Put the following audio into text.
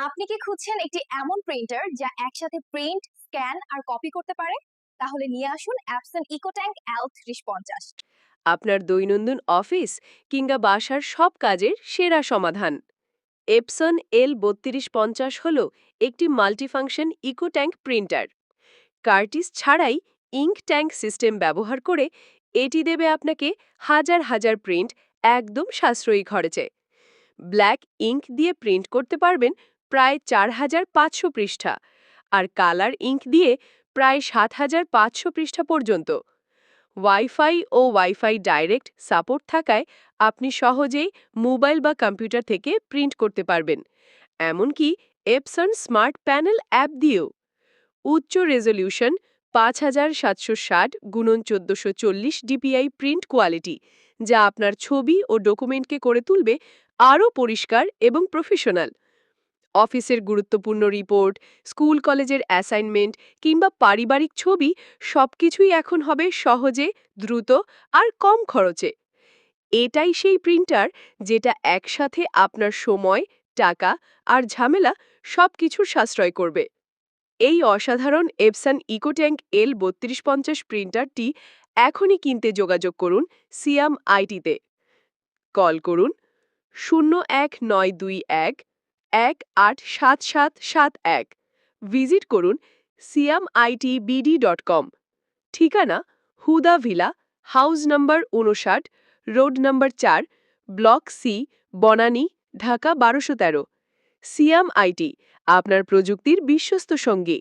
আপনি কি খুঁজছেন একটি এমন প্রিন্টার যা একসাথে প্রিন্ট, স্ক্যান আর কপি করতে পারে? তাহলে নিয়ে আসুন অ্যাপসন ইকোট্যাঙ্ক L3050। আপনার দৈনন্দিন অফিস কিংবা বাসার সব কাজের সেরা সমাধান। এপসন L3250 হল একটি multifunction eco tank printer. Cartridges ছাড়াই ইঙ্ক ট্যাঙ্ক সিস্টেম ব্যবহার করে এটি দেবে আপনাকে হাজার হাজার প্রিন্ট একদম সাশ্রয়ী খরচে। ব্ল্যাক ইঙ্ক দিয়ে প্রিন্ট করতে পারবেন প্রায় 4500 পৃষ্ঠা, আর কালার ইঙ্ক দিয়ে প্রায় 7500 পৃষ্ঠা পর্যন্ত। ওয়াইফাই ও ওয়াইফাই ডাইরেক্ট সাপোর্ট থাকায় আপনি সহজেই মোবাইল বা কম্পিউটার থেকে প্রিন্ট করতে পারবেন, এমনকি এপসন স্মার্ট প্যানেল অ্যাপ দিয়েও। উচ্চ resolution 5760x1440 DPI print quality, যা আপনার ছবি ও ডকুমেন্টকে করে তুলবে আরও পরিষ্কার এবং প্রফেশনাল। অফিসের গুরুত্বপূর্ণ রিপোর্ট, স্কুল কলেজের অ্যাসাইনমেন্ট কিংবা পারিবারিক ছবি সবকিছুই এখন হবে সহজে, দ্রুত আর কম খরচে। এটাই সেই প্রিন্টার যেটা একসাথে আপনার সময়, টাকা আর ঝামেলা সবকিছুর সাশ্রয় করবে। এই অসাধারণ এপসন ইকোট্যাঙ্ক L3250 প্রিন্টারটি এখনই কিনতে যোগাযোগ করুন সিয়াম আইটিতে। কল করুন 01921 187771। ভিজিট করুন siamITBD.com। ঠিকানা Huda villa, house number 59, road number 4, block C, Banani, Dhaka 1213। Siam IT, আপনার প্রযুক্তির বিশ্বস্ত সঙ্গী।